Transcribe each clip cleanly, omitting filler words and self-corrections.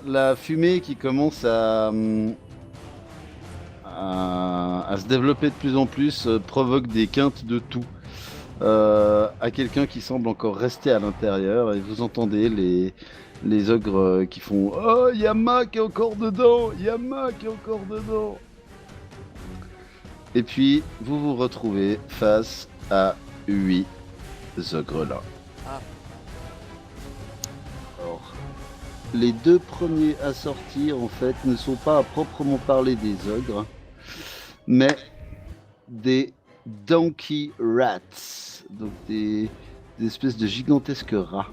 la fumée qui commence à se développer de plus en plus provoque des quintes de toux à quelqu'un qui semble encore rester à l'intérieur et vous entendez les ogres qui font Oh, Yama qui est encore dedans, Yama qui est encore dedans. Et puis vous vous retrouvez face à 8 ogres là. Ah. Alors, les deux premiers à sortir en fait ne sont pas à proprement parler des ogres, mais des donkey rats, donc des espèces de gigantesques rats.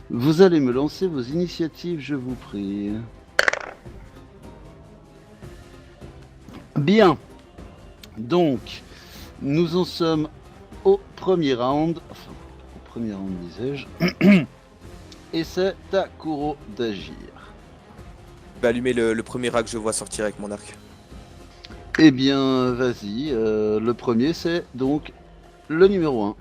Vous allez me lancer vos initiatives, je vous prie. Bien. Donc, nous en sommes au premier round. Enfin, au premier round, disais-je. Et c'est à Kuro d'agir. Je vais allumer le premier rat que je vois sortir avec mon arc. Eh bien, vas-y. Le premier, c'est donc le numéro 1.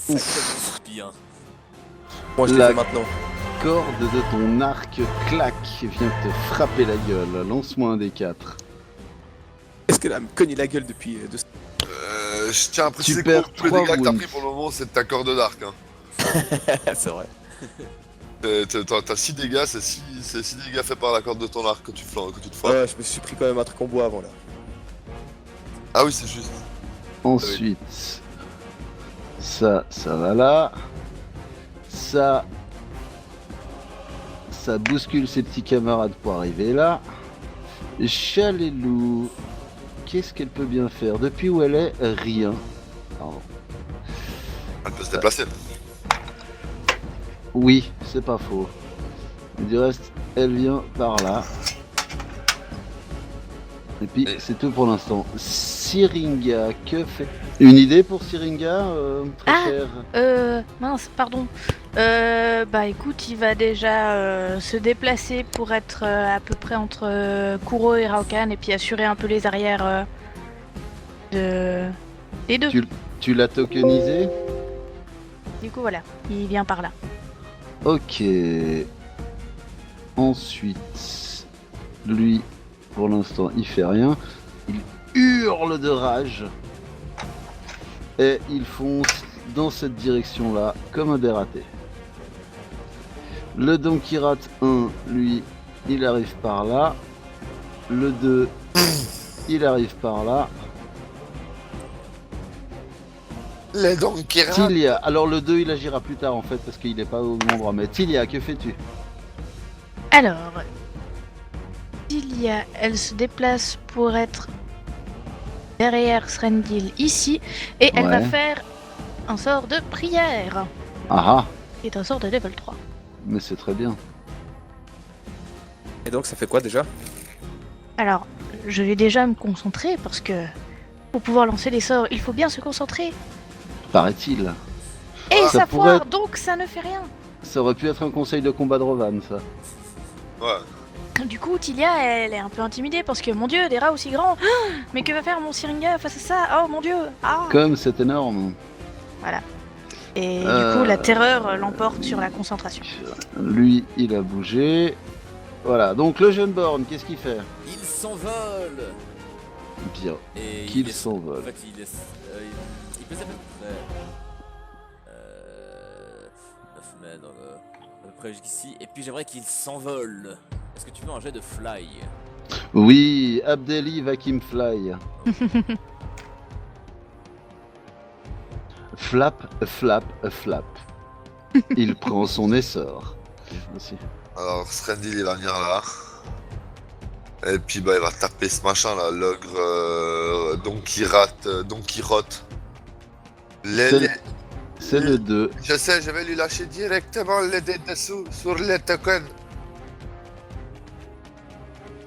Ouf. Bien. Moi, je La- l'ai fait maintenant. Corde de ton arc claque vient te frapper la gueule. Lance-moi un des 4. Est-ce qu'elle a me cogné la gueule depuis deux... Je tiens à préciser que perds tous les 3 dégâts que t'as wounds. pris pour le moment, c'est de ta corde d'arc. Hein. C'est vrai. T'as 6 dégâts, c'est 6 dégâts faits par la corde de ton arc que tu te frappes. Ouais, je me suis pris quand même un truc en bois avant là. Ah oui, c'est juste. Ensuite, ça va là. Ça bouscule ses petits camarades pour arriver là. Chalelou, qu'est-ce qu'elle peut bien faire? Depuis où elle est, rien. Alors, Elle peut se déplacer. oui, c'est pas faux. Mais du reste, elle vient par là. Et puis, c'est tout pour l'instant. Syringa, que fait... Une idée pour Syringa, très Ah cher? Mince, pardon. Bah écoute, il va déjà se déplacer pour être à peu près entre Kuro et Raokan et puis assurer un peu les arrières des deux. Tu l'as tokenisé? Du coup, voilà, il vient par là. Ok. Ensuite, lui, pour l'instant, il fait rien. Il hurle de rage. Et il fonce dans cette direction-là, comme un dératé. Le Donkey Rat 1, lui, il arrive par là. Le 2, il arrive par là. Les Donkey Rats. Tilia, alors le 2, il agira plus tard en fait, parce qu'il n'est pas au bon endroit. Mais Tilia, que fais-tu? Alors, Tilia, elle se déplace pour être derrière Srendil ici et elle va Ouais. faire un sort de prière, Ah ah, qui est un sort de level 3. mais c'est très bien. Et donc ça fait quoi déjà? Alors, je vais déjà me concentrer parce que pour pouvoir lancer les sorts, il faut bien se concentrer Paraît-il. et Ah, ça ça pourrait foire, donc ça ne fait rien. Ça aurait pu être un conseil de combat de Rovan, ça. Ouais. Du coup, Tilia, elle est un peu intimidée parce que, mon dieu, des rats aussi grands. Ah, mais que va faire mon Syringa face à ça? Oh mon dieu. Ah. Comme c'est énorme. Voilà. Et du coup, la terreur l'emporte sur la concentration. Lui, il a bougé. Voilà, donc le jeune Born, qu'est-ce qu'il fait? Il s'envole Bien, et qu'il il s'envole. En fait, il peut s'appeler 9 mètres à peu près jusqu'ici. Et puis j'aimerais qu'il s'envole. Est-ce que tu veux un jet de fly? Oui, Abdelli Vakim Fly. Flap, a flap, a flap. Il prend son essor. Merci. Alors, Srendil, il va venir là. Et puis, bah, il va taper ce machin là, l'ogre Donkey Rot. C'est le 2. Je sais, je vais lui lâcher directement les dés dessous sur les tokens.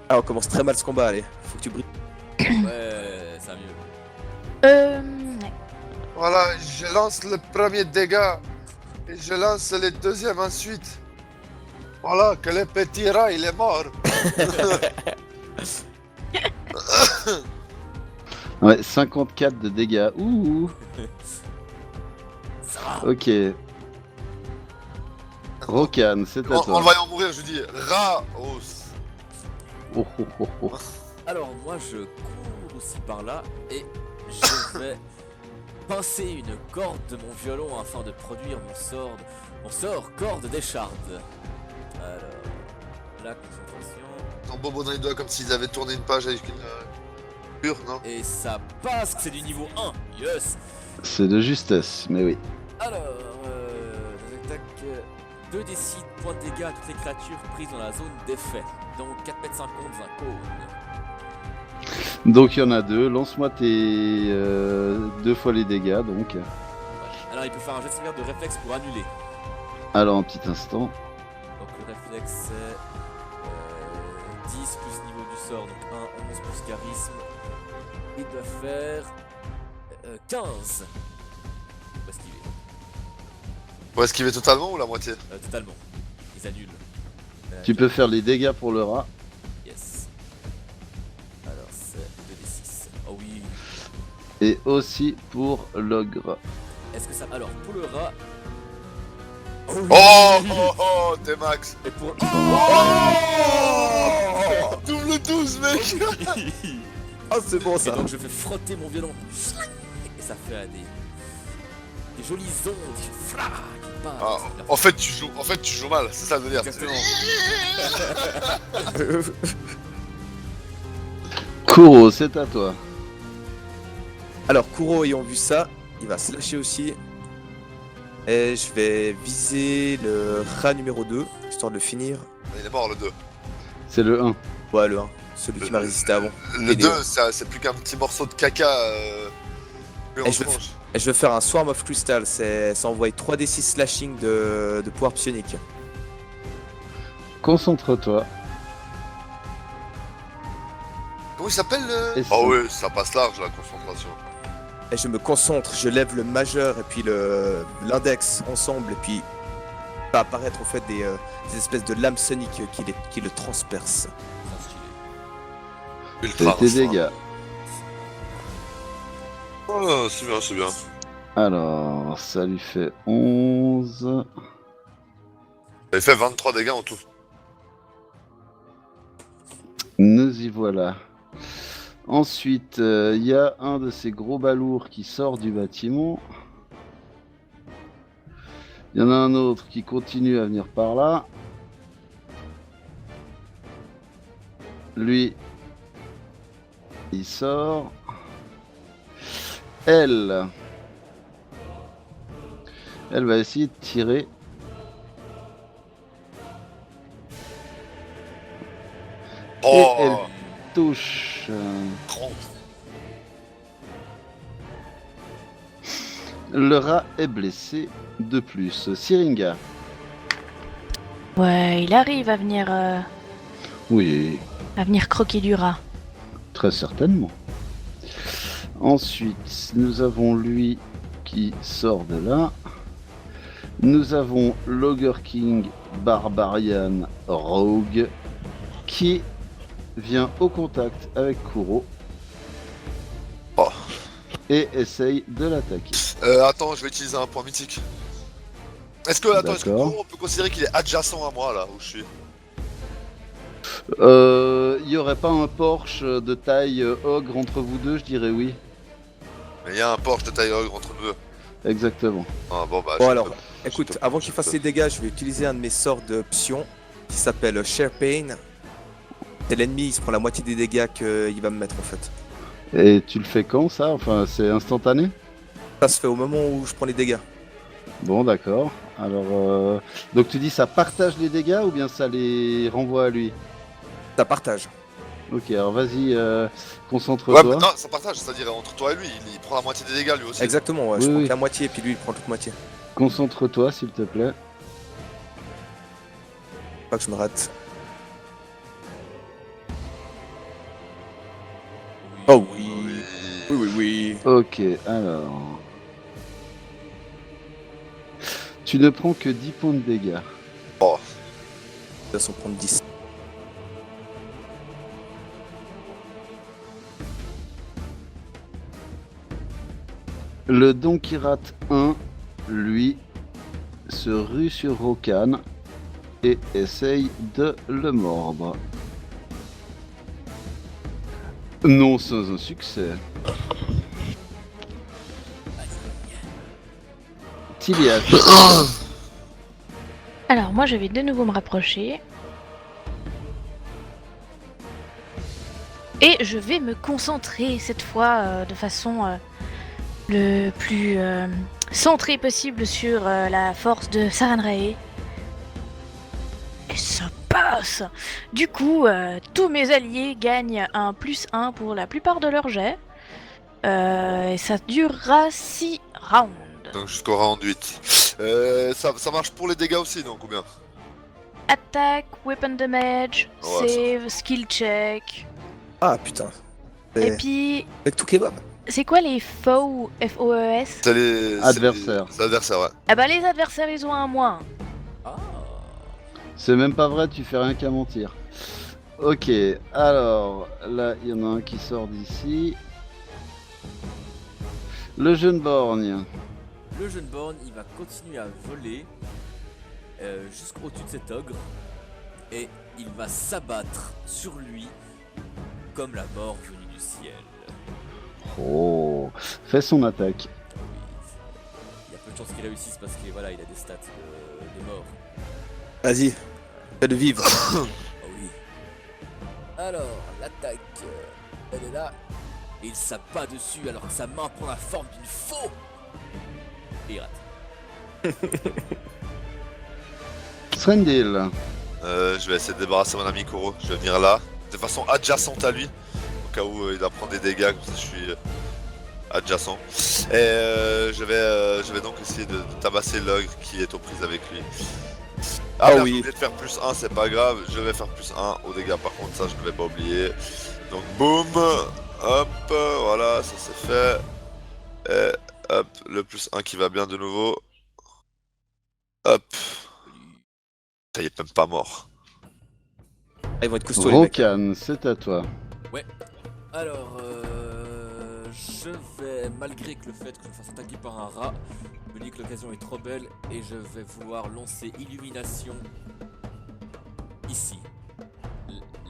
Ah, on commence très mal ce combat, allez. Faut que tu brilles. Ouais, ça va mieux. Ouais. Voilà, je lance le premier dégât. Et je lance les deuxièmes ensuite. Voilà, que le petit rat, il est mort. Ouais, 54 de dégâts. Ouh. Ça va. Ok. Rokan, c'est à En le toi. voyant mourir, je lui dis Raos. Oh, oh, oh, oh. Alors moi je cours aussi par là et je vais pincer une corde de mon violon afin de produire mon sort corde d'écharde. Alors, la concentration, Ton bobo dans les doigts comme s'ils avaient tourné une page avec une pure, non? et ça passe, c'est du niveau 1, yes. C'est de justesse, mais oui. Alors, tac, 2d6 points de dégâts à toutes les créatures prises dans la zone d'effet, donc 4,50 m dans un cône. Donc il y en a deux. Lance-moi tes 2 fois les dégâts, donc. Ouais. Alors il peut faire un jet de sauvegarde de réflexe pour annuler. Alors, un petit instant. Donc le réflexe c'est 10 plus niveau du sort, donc 1, 11 plus charisme. Il doit faire 15 pour esquiver, Pour esquiver totalement ou la moitié? totalement. Ils annulent. Tu peux faire les dégâts pour le rat. Yes. Alors c'est 2d6. Oh oui. Et aussi pour l'ogre. Est-ce que ça... Alors pour le rat... Oh, oui. Oh, t'es max. Et pour... Oh Double 12, mec. Ah, c'est bon Et ça. donc je fais frotter mon violon. Et ça fait des jolies ondes qui passent. Ah, en fait, tu joues mal, c'est ça le délire. Exactement. Kuro, c'est à toi. Alors, Kuro ayant vu ça, il va slasher aussi. Et je vais viser le rat numéro 2, histoire de le finir. Il est mort le 2. C'est le 1. Ouais, le 1, celui qui m'a résisté avant. Le Et 2, les- c'est plus qu'un petit morceau de caca. Et je vais- Et je vais faire un Swarm of Crystal, ça envoie 3d6 slashing de pouvoir psionique. Concentre-toi. Comment il s'appelle Et Ah ça. ouais, ça passe large la concentration. Et je me concentre, je lève le majeur et puis l'index ensemble, et puis va apparaître en fait des espèces de lames soniques qui le transpercent. Fais Ultra. tes dégâts. Oh, c'est bien, c'est bien. Alors, ça lui fait 11. Il fait 23 dégâts en tout. Nous y voilà. Ensuite, il y a un de ces gros balourds qui sort du bâtiment. Il y en a un autre qui continue à venir par là. Lui, il sort. Elle va essayer de tirer. Oh Et elle touche. 30. Le rat est blessé de plus. Syringa. Ouais, il arrive à venir Oui, croquer du rat. très certainement. Ensuite, nous avons lui qui sort de là. Nous avons l'Ogre King Barbarian Rogue qui vient au contact avec Kuro Oh. et essaye de l'attaquer. Attends, je vais utiliser un point mythique. Est-ce que D'accord. on peut considérer qu'il est adjacent à moi là où je suis? Il y aurait pas un Porsche de taille ogre entre vous deux? Je dirais oui. Mais il y a un Porsche de taille ogre entre nous deux. Exactement. Ah bon bah. Bon je alors, te- écoute, je te- avant je qu'il te- fasse ses dégâts, je vais utiliser un de mes sorts de Psion qui s'appelle Share Pain. C'est l'ennemi, il se prend la moitié des dégâts qu'il va me mettre en fait. Et tu le fais quand ça? Enfin, c'est instantané? Ça se fait au moment où je prends les dégâts. Bon, d'accord. Alors, donc tu dis ça partage les dégâts ou bien ça les renvoie à lui? Ça partage. Ok, alors vas-y, Ouais, concentre-toi. mais non, ça partage, c'est-à-dire entre toi et lui, il prend la moitié des dégâts lui aussi. Exactement, ouais, je Oui, prends oui. que la moitié et puis lui il prend toute moitié. Concentre-toi, s'il te plaît. Faut pas que je me rate. Oh oui. Oui, oui, oui. Ok, alors. Tu ne prends que 10 points de dégâts. Il va s'en prendre 10. Le Donkirat 1, lui, se rue sur Rokan et essaye de le mordre. Non sans un succès. Tilias. Alors moi je vais de nouveau me rapprocher. Et je vais me concentrer cette fois de façon le plus centrée possible sur la force de Sarenrae. Et ça passe. Du coup, tous mes alliés gagnent un +1 pour la plupart de leurs jets. Et ça durera 6 rounds. Donc jusqu'au round 8. Ça marche pour les dégâts aussi, donc ou bien? Attaque, weapon damage, Ouais, save, skill check. Ah putain. Et puis, Avec tout kebab. c'est quoi les foes, F-O-E-S? C'est les Adversaires. C'est les adversaires, ouais. Ah bah les adversaires ils ont un moins. Ah. C'est même pas vrai, tu fais rien qu'à mentir. Ok, alors là il y en a un qui sort d'ici. Le jeune borgne. Le jeune borgne, il va continuer à voler jusqu'au-dessus de cet ogre et il va s'abattre sur lui comme la mort venue du ciel. Oh, fais son attaque. Il y a peu de chances qu'il réussisse parce qu'il voilà, il a des stats de mort. Vas-y. Fais de vivre. Oh oui. Alors, l'attaque, elle est là. Et il s'abat dessus alors que sa main prend la forme d'une faux. Et il rate. Srendil. Je vais essayer de débarrasser mon ami Koro. Je vais venir là, de façon adjacente à lui, au cas où il va prendre des dégâts, comme ça je suis adjacent. Et je vais donc essayer de tabasser l'ogre qui est aux prises avec lui. Ah Oh oui. oui. J'ai oublié de faire +1, c'est pas grave, je vais faire +1 aux dégâts par contre, ça je ne vais pas oublier. Donc boum, hop, voilà, ça c'est fait. Et hop, le +1 qui va bien de nouveau. Hop. Ça y est, même pas mort. Ah, ils vont être costauds les mecs. Rokan, c'est à toi. Alors, je vais, malgré que le fait que je me fasse attaquer par un rat, je me dis que l'occasion est trop belle et je vais vouloir lancer Illumination ici.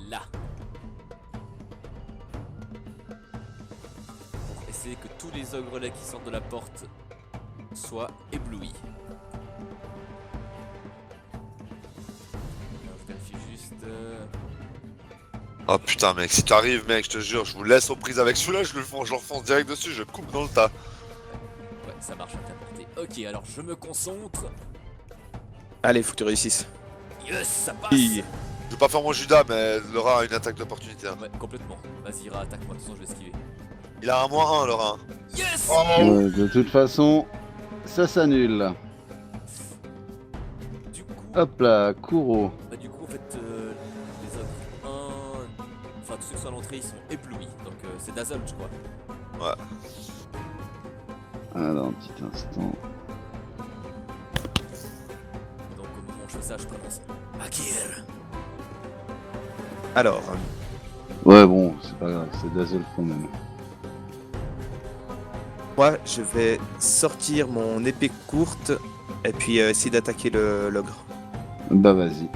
Là. Pour essayer que tous les ogres-lets qui sortent de la porte soient éblouis. Alors, je vérifie juste... Oh putain mec, si t'arrives mec, je te jure, je vous laisse aux prises avec celui-là, je leur fonce direct dessus, je coupe dans le tas. Ouais, ça marche à ta portée. Ok, alors je me concentre. Allez, faut que tu réussisses. Yes, ça passe. Oui. Je vais pas faire mon Judas, mais le rat a une attaque d'opportunité. Hein. Ouais, complètement. Vas-y, Ira, attaque-moi, de toute façon je vais esquiver. Il a un -1 le rat. Yes. De toute façon, ça s'annule. Du coup, Hop là, Kuro. bah, du coup, en fait, les ogres, enfin tous ceux qui sont à l'entrée, ils sont éblouis. Donc c'est Dazzle, je crois. Alors, un petit instant. Donc au moment où je fais ça, je prononce Akir. Alors, Ouais, bon, c'est pas grave, c'est Dazzle quand même. moi, je vais sortir mon épée courte et puis essayer d'attaquer l'ogre. Bah, vas-y.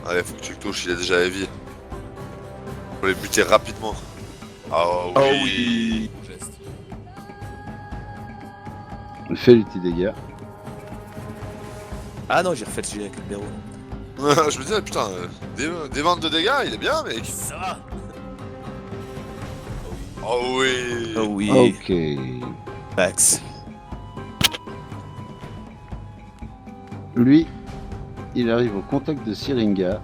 Allez, faut que tu le touches, il est déjà heavy. Faut les buter rapidement. Ah oui. Oh oui. Mon geste. Fais les petits dégâts. Ah non, j'ai refait le sujet avec le blaireau. Je me disais, putain, des 22 dégâts, il est bien mec. Ça va. Oh oui. Oh oui. Ok. Max. Lui, il arrive au contact de Syringa.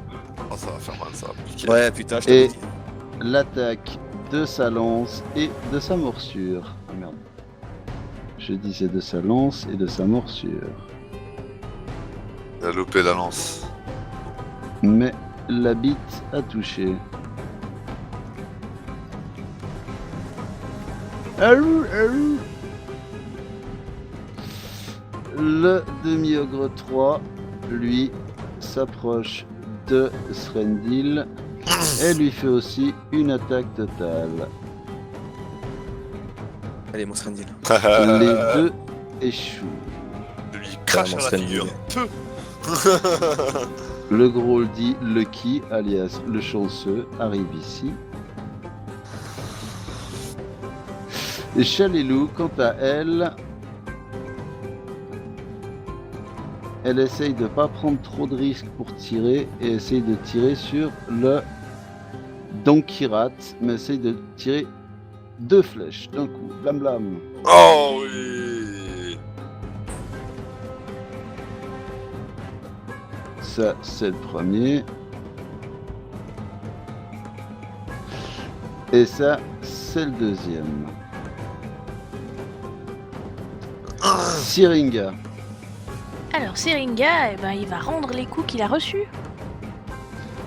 Oh, ça va faire mal, ça va piquer. Ouais, putain, je Et t'avais dit. l'attaque de sa lance et de sa morsure. Ah merde. Je disais de sa lance et de sa morsure. Il a loupé la lance. Mais la bite a touché. Aou, aou. Le demi-ogre 3, lui, s'approche de Srendil. Elle lui fait aussi une attaque totale. Allez, mon Srendil. Les deux échouent. Je lui crache mon à la Srendil. figure. Peu. Le gros dit Lucky, alias le chanceux, arrive ici. Et Chalilou, quant à elle, elle essaye de pas prendre trop de risques pour tirer et essaye de tirer sur le Donkirat, mais essaye de tirer 2 flèches d'un coup. Blam blam. Oh oui. Ça, c'est le premier. Et ça, c'est le deuxième. Syringa. Alors, Syringa, eh ben, il va rendre les coups qu'il a reçus.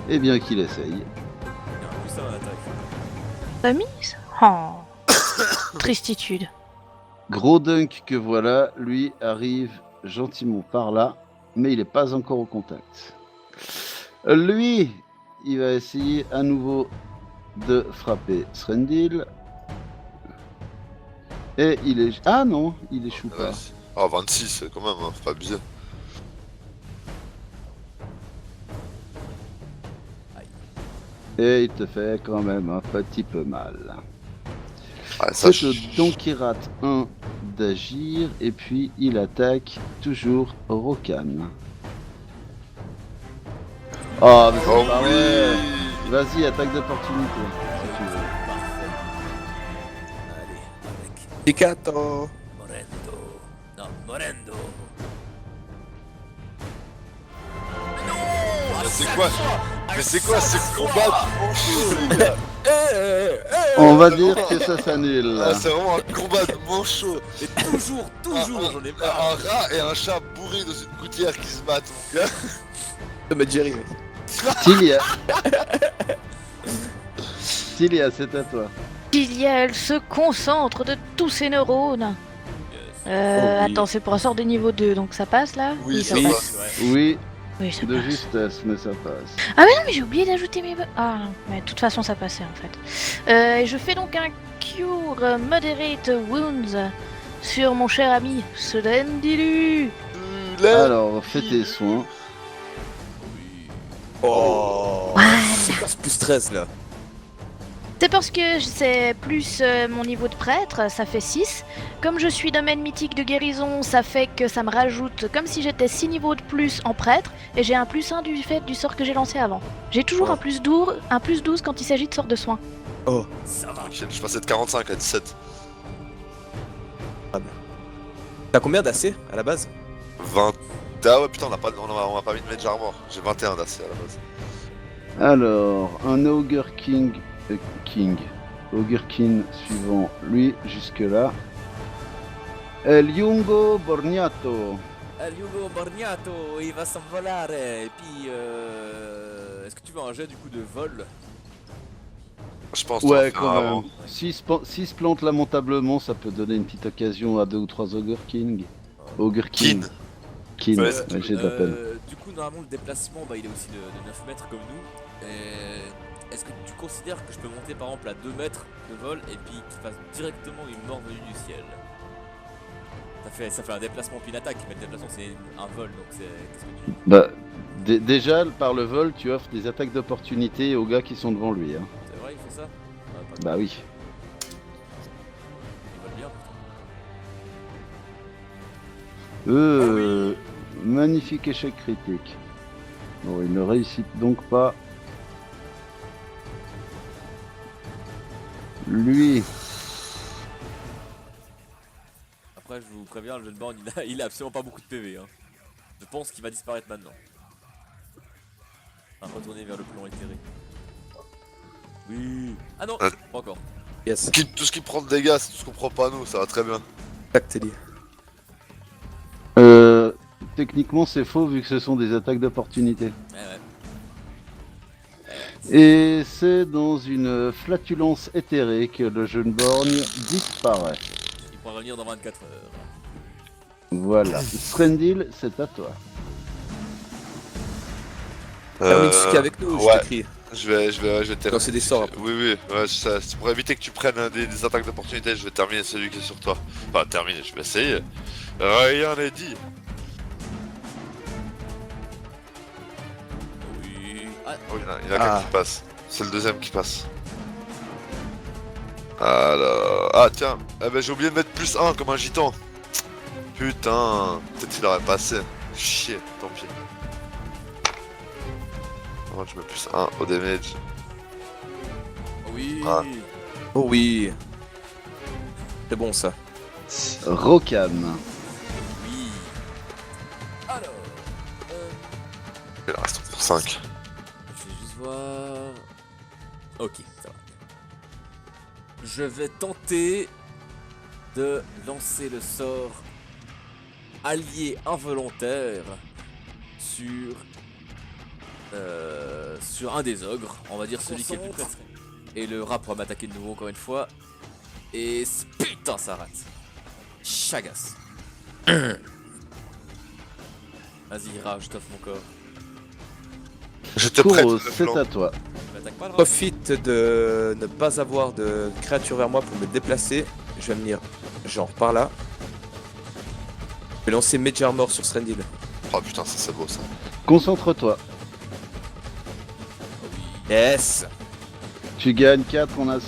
Eh bien qu'il essaye. Il y a un plus 1 à l'attaque. Remise. Oh. Tristitude. Gros dunk que voilà, lui arrive gentiment par là, mais il n'est pas encore au contact. Lui, il va essayer à nouveau de frapper Srendil. Et il est... Ah non, il échoue pas. Ah, 26 quand même, hein, faut pas abuser. Et il te fait quand même un petit peu mal. Ah, ça, C'est au Donkirat 1 d'agir, et puis il attaque toujours Rokan. Oh, mais c'est Oh pas oui. vrai. Vas-y, attaque d'opportunité, si tu veux. Parfait. Allez, avec Pikato. Morendo. Non, Morendo. Mais c'est quoi Mais c'est quoi ce combat de manchot, les gars? On va dire que ça s'annule. Ah, c'est vraiment un combat de manchot. Et toujours, j'en ai marre. Un rat et un chat bourrés dans une gouttière qui se battent, mon gars. Mais Jerry. Tilia. Tilia, c'est à toi. Tilia, elle se concentre de tous ses neurones. Yes. Oh oui. Attends, c'est pour un sort de niveau 2, donc ça passe là Oui, ça ça passe. passe. Ouais. Oui, Oui, ça de passe. justesse, mais ça passe. Ah mais non, mais j'ai oublié d'ajouter mes... Ah non, mais de toute façon ça passait en fait. Et je fais donc un Cure Moderate Wounds sur mon cher ami Srendilu. Alors, fais tes soins. Oui. Oh. Voilà. C'est plus 13 là. C'est parce que c'est plus mon niveau de prêtre, ça fait 6. Comme je suis domaine mythique de guérison, ça fait que ça me rajoute comme si j'étais 6 niveaux de plus en prêtre, et j'ai un plus 1 du fait du sort que j'ai lancé avant. J'ai toujours Oh. un plus 12 quand il s'agit de sort de soin. Oh. Ça va. Tranquille, je passais de 45 à 17. T'as combien d'AC à la base? 20. Ah ouais, putain, on a pas mis de Mage Armor. J'ai 21 d'AC à la base. Alors, un Ogre King. Ogre King suivant lui, jusque-là. El Yungo Borniato. Hugo Borgnato, il va s'envolare. Et puis, est-ce que tu veux un jet du coup de vol? Je pense Ouais, t'en faire quand avant. même. S'il se plante lamentablement, ça peut donner une petite occasion à 2 ou 3 Ogre King. Ogre King. Kin. King, Ouais, ouais, j'ai de la peine. Du coup, normalement, le déplacement, bah, il est aussi de 9 mètres comme nous. Et est-ce que tu considères que je peux monter par exemple à 2 mètres de vol et puis qu'il fasse directement une mort venue du ciel? Ça fait un déplacement puis une attaque, mais le déplacement c'est un vol, donc c'est... Qu'est-ce que tu... Bah, déjà, par le vol, tu offres des attaques d'opportunité aux gars qui sont devant lui. Hein. C'est vrai, il fait ça? Pas Bah oui. Il vole bien, putain. Magnifique échec critique. Bon, il ne réussit donc pas. Lui, Après, je vous préviens, le jeune born, il a absolument pas beaucoup de PV. Hein. Je pense qu'il va disparaître maintenant. Enfin, retourner vers le plan éclairé. Oui. Ah non, Ah. pas encore. Yes. Tout ce qui prend de dégâts, c'est tout ce qu'on prend pas nous, ça va très bien. Tac, t'es dit. techniquement, c'est faux vu que ce sont des attaques d'opportunité. Ouais. Et c'est dans une flatulence éthérée que le jeune borgne disparaît. Il pourra revenir dans 24 heures. Voilà. Srendil, c'est à toi. Termine ce qu'il y a avec nous, je ouais. t'écris. Je vais terminer. Lancer des sorts après. Oui, oui, ouais, c'est pour éviter que tu prennes des attaques d'opportunité, je vais terminer celui qui est sur toi. Enfin, terminer, je vais essayer. Rien n'est dit. Oui. Ah, Oh, il y en a qu'un qui passe. C'est le deuxième qui passe. Alors... Ah, tiens, eh ben, j'ai oublié de mettre plus 1 comme un gitan. Putain, peut-être qu'il aurait passé. Chier, tant pis. Moi, je mets plus 1 au damage. oui. Ah. Oh oui. C'est bon ça. Rokan. Oui. Alors. Il en reste pour 5. Je vais juste voir. Ok, ça va. Je vais tenter de lancer le sort allié involontaire sur un des ogres, on va dire celui qui est le plus près. Et le rat pourra m'attaquer de nouveau encore une fois. Et putain ça rate. Chagas. Vas-y rat, je t'offre mon corps. Je te prête Kuro, le c'est flanc. à toi. Tu m'attaques pas le rat? Profite de ne pas avoir de créature vers moi pour me déplacer. Je vais venir genre par là. Je vais lancer Mage Armor sur Srendil. Oh putain, ça c'est beau ça. Concentre-toi. Yes. Tu gagnes 4 en AC.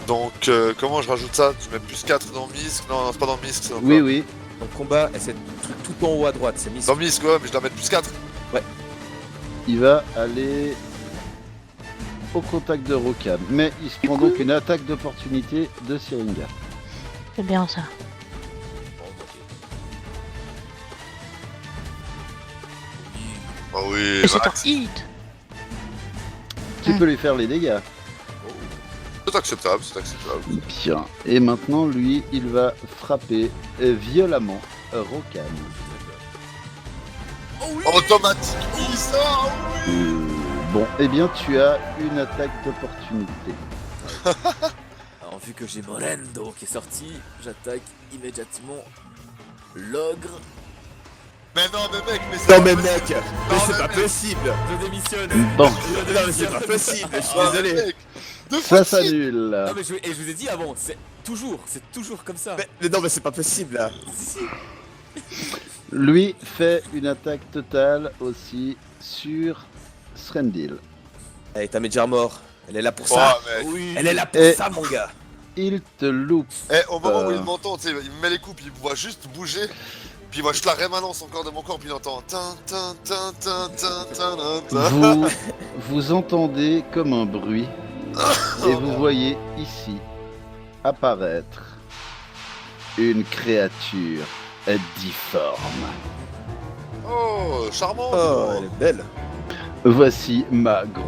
Donc, comment je rajoute ça? Je mets plus 4 dans Misk? Non, c'est pas dans Misk, c'est dans Oui, quoi? oui. Donc combat, et c'est le truc tout en haut à droite, c'est mis. Dans Misk, ouais, mais je dois mettre plus 4. Il va aller au contact de Rokan. Mais il se prend donc une attaque d'opportunité de Syringa. C'est bien ça. Oh oui, Et c'est un max. hit. Tu peux lui faire les dégâts. C'est acceptable, c'est acceptable. Bien. Et maintenant, lui, il va frapper violemment Rokan. Automatique, oui, ça! Bon, eh bien, tu as une attaque d'opportunité. Alors vu que j'ai Morendo qui est sorti, j'attaque immédiatement l'ogre. Mais non, mais mec, mais c'est Non pas mais possible. mec, mais Non, c'est mais pas mec. possible. Je démissionne. Bon, Non mais c'est pas possible, je suis Non, mais désolé. mec, deux fois ça de suite. s'annule. Non mais je vous ai dit avant, c'est toujours comme ça. Mais non mais c'est pas possible là. Lui fait une attaque totale aussi sur Srendil. Allez, ta Mage Armor, elle est là pour Oh, ça. mec. Oui. Elle est là pour Et- ça mon gars. Il te loupe. Eh, au moment où il m'entend, tu sais, il me met les coups, puis il me voit juste bouger. Puis il voit juste la rémanence encore de mon corps, puis il entend. Tin, tin, tin, tin, tin, tin, tin. Vous entendez comme un bruit et vous voyez ici apparaître une créature difforme. Oh, charmant! Oh, elle est belle. Voici ma Growl.